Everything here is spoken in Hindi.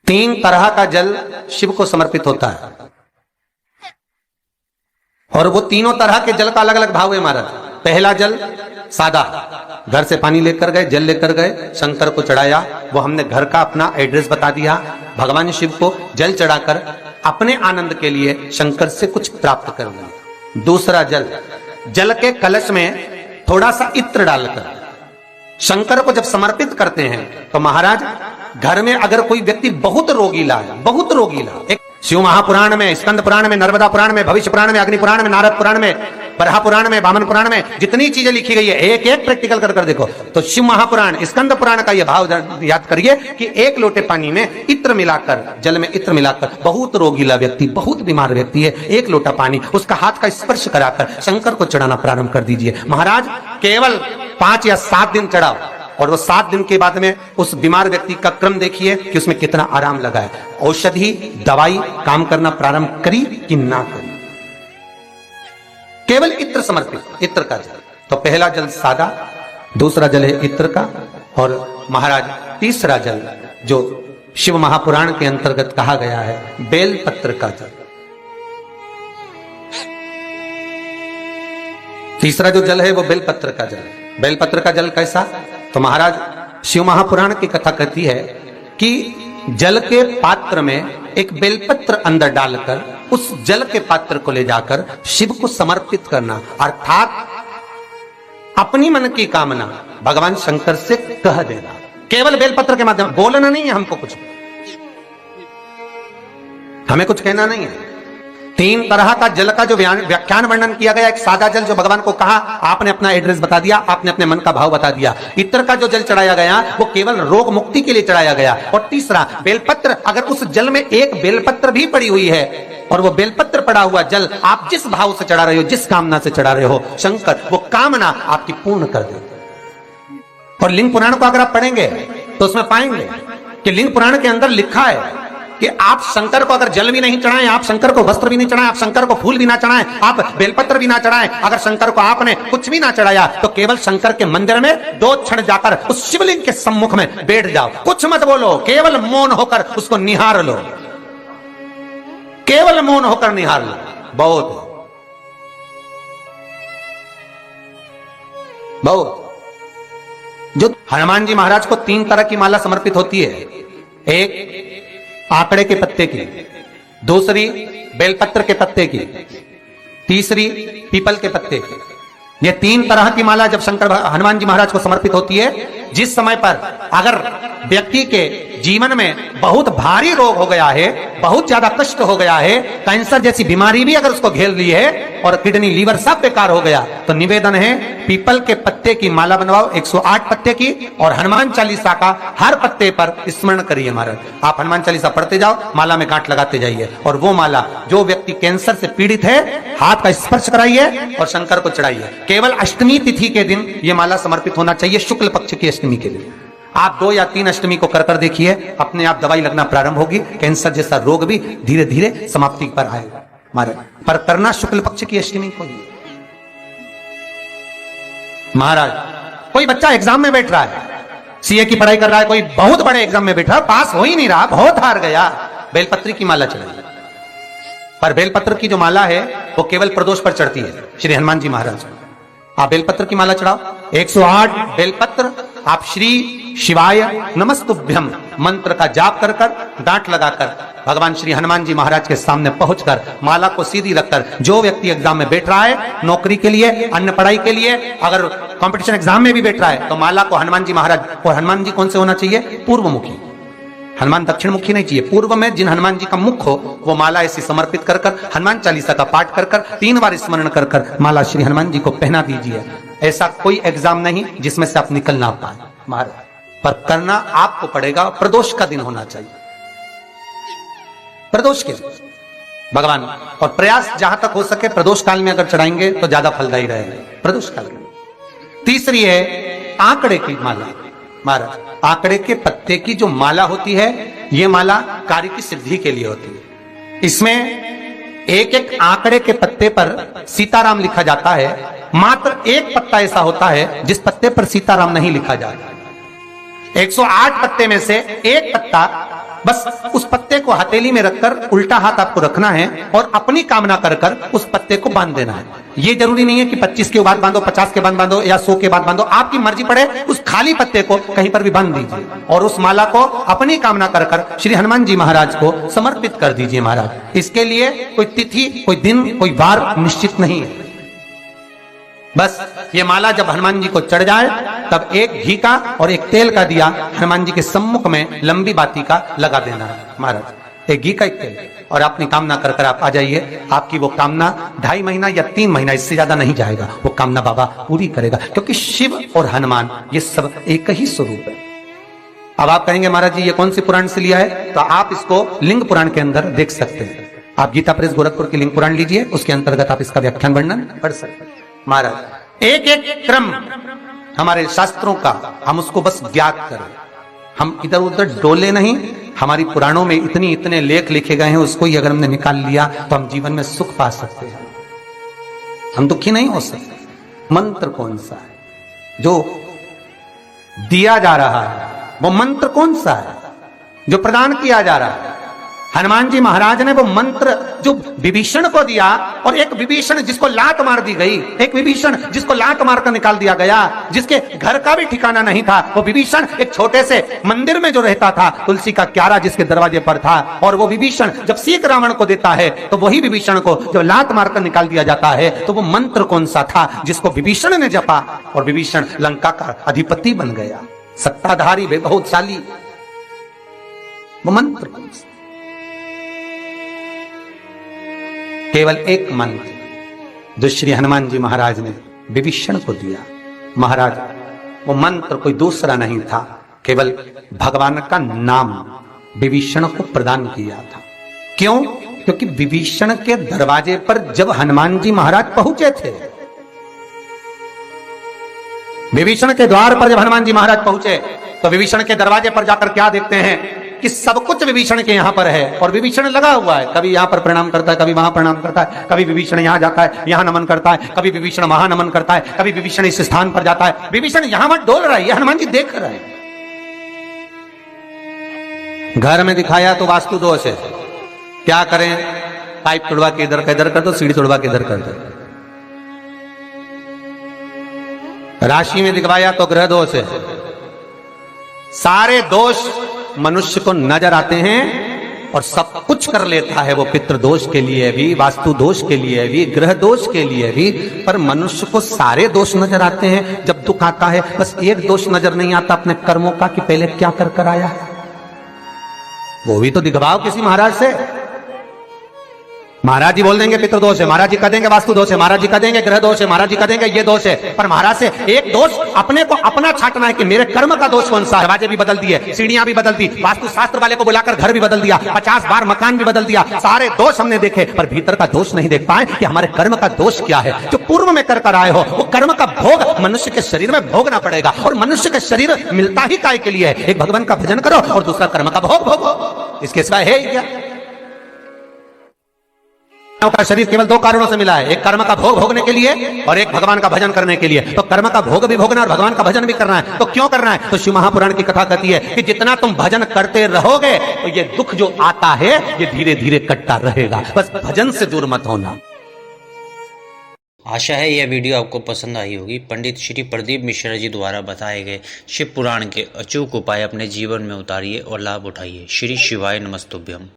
तीन तरह का जल शिव को समर्पित होता है और वो तीनों तरह के जल का अलग अलग भाव है महाराज। पहला जल सादा, घर से पानी लेकर गए, जल लेकर गए, शंकर को चढ़ाया, वो हमने घर का अपना एड्रेस बता दिया, भगवान शिव को जल चढ़ाकर अपने आनंद के लिए शंकर से कुछ प्राप्त कर लिया। दूसरा जल, जल के कलश में थोड़ा सा इत्र डालकर शंकर को जब समर्पित करते हैं तो महाराज घर में अगर कोई व्यक्ति बहुत रोगीला है, बहुत रोगीला, एक शिव महापुराण में, स्कंद पुराण में, नर्मदा पुराण में, भविष्य पुराण में, अग्नि पुराण में, नारद पुराण में, बरहा पुराण में, वामन पुराण में जितनी चीजें लिखी गई है एक एक प्रैक्टिकल कर कर देखो तो शिव महापुराण, स्कंद पुराण का यह भाव याद करिए कि एक लोटे पानी में इत्र मिलाकर, जल में इत्र मिलाकर, बहुत रोगीला व्यक्ति, बहुत बीमार व्यक्ति है, एक लोटा पानी उसका हाथ का स्पर्श कराकर शंकर को चढ़ाना प्रारंभ कर दीजिए। महाराज केवल 5 या 7 दिन चढ़ाओ और वो 7 दिन के बाद में उस बीमार व्यक्ति का क्रम देखिए कि उसमें कितना आराम लगा है। औषधि दवाई काम करना प्रारंभ करी कि ना करी। केवल इत्र समर्पित, इत्र का जल। तो पहला जल सादा, दूसरा जल है इत्र का, और महाराज तीसरा जल जो शिव महापुराण के अंतर्गत कहा गया है बेलपत्र का जल। तीसरा जो जल है वो बेलपत्र का जल। बेलपत्र का जल कैसा? तो महाराज शिव महापुराण की कथा कहती है कि जल के पात्र में एक बेलपत्र अंदर डालकर उस जल के पात्र को ले जाकर शिव को समर्पित करना, अर्थात अपनी मन की कामना भगवान शंकर से कह देना, केवल बेलपत्र के माध्यम। बोलना नहीं है हमको कुछ, हमें कुछ कहना नहीं है। 3 तरह का जल का जो व्याख्यान वर्णन किया गया, एक सादा जल जो भगवान को कहा, आपने अपना एड्रेस बता दिया, आपने अपने मन का भाव बता दिया। इत्र का जो जल चढ़ाया गया वो केवल रोग मुक्ति के लिए चढ़ाया गया। और तीसरा बेलपत्र, अगर उस जल में एक बेलपत्र भी पड़ी हुई है और वो बेलपत्र पड़ा हुआ जल आप जिस भाव से चढ़ा रहे हो, जिस कामना से चढ़ा रहे हो, शंकर वो कामना आपकी पूर्ण कर देते। और लिंग पुराण को अगर आप पढ़ेंगे तो उसमें पाएंगे कि लिंग पुराण के अंदर लिखा है कि आप शंकर को अगर जल भी नहीं चढ़ाएं, आप शंकर को वस्त्र भी नहीं चढ़ाएं, आप शंकर को फूल भी ना चढ़ाएं, आप बेलपत्र भी ना चढ़ाएं, अगर शंकर को आपने कुछ भी ना चढ़ाया तो केवल शंकर के मंदिर में 2 क्षण जाकर उस शिवलिंग के सम्मुख में बैठ जाओ, कुछ मत बोलो, केवल मौन होकर उसको निहार लो, केवल मौन होकर निहार लो। बहुत जो हनुमान जी महाराज को 3 तरह की माला समर्पित होती है, एक आंकड़े के पत्ते की, दूसरी बेलपत्र के पत्ते की, तीसरी पीपल के पत्ते की। ये 3 तरह की माला जब शंकर हनुमान जी महाराज को समर्पित होती है, जिस समय पर अगर व्यक्ति के जीवन में बहुत भारी रोग हो गया है, बहुत ज्यादा कष्ट हो गया है, कैंसर जैसी बीमारी भी अगर उसको घेर ली है और किडनी लीवर सब बेकार हो गया, तो निवेदन है पीपल के पत्ते की माला बनवाओ, 108 पत्ते की, और हनुमान चालीसा का हर पत्ते पर स्मरण करिए महाराज। आप हनुमान चालीसा पढ़ते जाओ, माला में गांठ लगाते जाइए, और वो माला जो व्यक्ति कैंसर से पीड़ित है हाथ का स्पर्श कराइए और शंकर को चढ़ाइए। केवल अष्टमी तिथि के दिन ये माला समर्पित होना चाहिए, शुक्ल पक्ष की अष्टमी के दिन। आप 2 या 3 अष्टमी को कर देखिए, अपने आप दवाई लगना प्रारंभ होगी, कैंसर जैसा रोग भी धीरे धीरे समाप्ति पर आएगा महाराज। पर करना शुक्ल पक्ष की अष्टमी को ही। महाराज कोई बच्चा एग्जाम में बैठ रहा है, सीए की पढ़ाई कर रहा है, कोई बहुत बड़े एग्जाम में बैठा, पास हो ही नहीं रहा, बहुत हार गया, बेलपत्र की माला चढ़ाई। पर बेलपत्र की जो माला है वो केवल प्रदोष पर चढ़ती है श्री हनुमान जी महाराज को। आप बेलपत्र की माला चढ़ाओ, 108 बेलपत्र, आप श्री शिवाय नमस्तुभ्यम मंत्र का जाप कर कर, गांठ लगाकर भगवान श्री हनुमान जी महाराज के सामने पहुंचकर माला को सीधी रखकर, जो व्यक्ति एग्जाम में बैठ रहा है, नौकरी के लिए, अन्य पढ़ाई के लिए, अगर कंपटीशन एग्जाम में भी बैठ रहा है, तो माला को हनुमान जी महाराज, और हनुमान जी कौन से होना चाहिए? पूर्वमुखी। हनुमान दक्षिण मुखी नहीं चाहिए, पूर्व में जिन हनुमान जी का मुख हो वो माला ऐसी समर्पित कर कर, हनुमान चालीसा का पाठ कर कर, 3 बार स्मरण कर कर माला श्री हनुमान जी को पहना दीजिए। ऐसा कोई एग्जाम नहीं जिसमें से आप निकल ना पाए महाराज, पर करना आपको पड़ेगा। प्रदोष का दिन होना चाहिए, प्रदोष के दिन भगवान, और प्रयास जहां तक हो सके प्रदोष काल में अगर चढ़ाएंगे तो ज्यादा फलदायी रहेगा, प्रदोष काल में। तीसरी है आंकड़े की माला महाराज। आंकड़े के पत्ते की जो माला होती है, यह माला कार्य की सिद्धि के लिए होती है। इसमें एक एक आंकड़े के पत्ते पर सीताराम लिखा जाता है, मात्र एक पत्ता ऐसा होता है जिस पत्ते पर सीताराम नहीं लिखा जाता। 108 पत्ते में से एक पत्ता बस उस पत्ते को हथेली में रखकर उल्टा हाथ आपको रखना है और अपनी कामना कर कर उस पत्ते को बांध देना है। ये जरूरी नहीं है कि 25 के बाद बांधो, 50 के बाद बांधो या 100 के बाद बांधो, आपकी मर्जी पड़े उस खाली पत्ते को कहीं पर भी बांध दीजिए और उस माला को अपनी कामना कर कर श्री हनुमान जी महाराज को समर्पित कर दीजिए। महाराज इसके लिए कोई तिथि, कोई दिन, कोई वार निश्चित नहीं है। बस ये माला जब हनुमान जी को चढ़ जाए तब एक घी का और एक तेल का दिया हनुमान जी के सम्मुख में लंबी बाती का लगा देना है। महाराज एक घी का, एक तेल, और अपनी कामना कर कर आप आ जाइए। आपकी वो कामना 2.5 महीना या 3 महीना, इससे ज्यादा नहीं जाएगा, वो कामना बाबा पूरी करेगा, क्योंकि शिव और हनुमान ये सब एक ही स्वरूप है। अब आप कहेंगे महाराज जी ये कौन सी पुराण से लिया है, तो आप इसको लिंग पुराण के अंदर देख सकते हैं। आप गीता प्रेस गोरखपुर की लिंग पुराण लीजिए, उसके अंतर्गत आप इसका व्याख्यान वर्णन पढ़ सकते हैं। महाराज एक एक क्रम हमारे शास्त्रों का हम उसको बस ज्ञात करें, हम इधर उधर डोले नहीं। हमारी पुराणों में इतने लेख लिखे गए हैं, उसको ही अगर हमने निकाल लिया तो हम जीवन में सुख पा सकते हैं, हम दुखी नहीं हो सकते। मंत्र कौन सा है जो दिया जा रहा है, वो मंत्र कौन सा है जो प्रदान किया जा रहा है? हनुमान जी महाराज ने वो मंत्र जो विभीषण को दिया, और एक विभीषण जिसको लात मार दी गई, एक विभीषण जिसको लात मारकर निकाल दिया गया, जिसके घर का भी ठिकाना नहीं था, वो विभीषण एक छोटे से मंदिर में जो रहता था, तुलसी का क्यारा जिसके दरवाजे पर था, और वो विभीषण जब सीख रावण को देता है तो वही विभीषण को जब लात मारकर निकाल दिया जाता है, तो वो मंत्र कौन सा था जिसको विभीषण ने जपा और विभीषण लंका का अधिपति बन गया, सत्ताधारी वैभवशाली? वो मंत्र कौन सा? केवल एक मंत्र जो श्री हनुमान जी महाराज ने विभीषण को दिया। महाराज वो मंत्र कोई दूसरा नहीं था, केवल भगवान का नाम विभीषण को प्रदान किया था। क्यों? क्योंकि विभीषण के दरवाजे पर जब हनुमान जी महाराज पहुंचे थे, विभीषण के द्वार पर जब हनुमान जी महाराज पहुंचे तो विभीषण के दरवाजे पर जाकर क्या देखते हैं कि सब कुछ विभीषण के यहां पर है, और विभीषण लगा हुआ है, कभी यहां पर प्रणाम करता है, कभी वहां प्रणाम करता है, कभी विभीषण यहां जाता है, यहां नमन करता है, कभी विभीषण वहां नमन करता है, कभी विभीषण इस स्थान पर जाता है, विभीषण यहां मत डोल रहा है, ये हनुमान जी देख रहे हैं। घर में दिखाया तो वास्तु दोष है, क्या करें? पाइप तोड़वा के इधर का इधर कर दो, सीढ़ी तोड़वा के इधर कर दो। राशि में दिखवाया तो ग्रह दोष है। सारे दोष मनुष्य को नजर आते हैं और सब कुछ कर लेता है वो, पितृ दोष के लिए भी, वास्तु दोष के लिए भी, ग्रह दोष के लिए भी, पर मनुष्य को सारे दोष नजर आते हैं। जब दुख आता है बस एक दोष नजर नहीं आता अपने कर्मों का कि पहले क्या कर कर आया है, वो भी तो दिखवाओ किसी महाराज से। महाराज जी बोल देंगे पितृ दोष है, महाराज जी कह देंगे वास्तु दोष है, महाराज जी कह देंगे ग्रह दोष है, महाराज जी कह देंगे ये दोष है, पर महाराज से एक दोष अपने को अपना छाटना है कि मेरे कर्म का दोष कौन सा है। दरवाजे भी बदल दिए, सीढ़ियां भी बदल दी, वास्तु शास्त्र वाले को बुलाकर घर भी बदल दिया, 50 बार मकान भी बदल दिया, सारे दोष हमने देखे, पर भीतर का दोष नहीं देख पाए कि हमारे कर्म का दोष क्या है। जो पूर्व में कर आए हो वो कर्म का भोग मनुष्य के शरीर में भोगना पड़ेगा, और मनुष्य के शरीर मिलता ही काय के लिए है? एक भगवान का भजन करो और दूसरा कर्म का भोग भोगो, इसके सिवाय है ही क्या? का शरीर केवल 2 कारणों से मिला है, एक कर्म का भोग भोगने के लिए और एक भगवान का भजन करने के लिए। तो कर्म का भोग भी भोगना और भगवान का भजन भी करना है, तो क्यों करना है? तो शिव महापुराण की कथा कहती है कि जितना तुम भजन करते रहोगे तो ये दुख जो आता है ये धीरे धीरे कटता रहेगा, बस भजन से दूर मत होना। आशा है यह वीडियो आपको पसंद आई होगी। पंडित श्री प्रदीप मिश्रा जी द्वारा बताए गए शिव पुराण के अचूक उपाय अपने जीवन में उतारिए और लाभ उठाइए। श्री शिवाय नमस्तुभ्यम।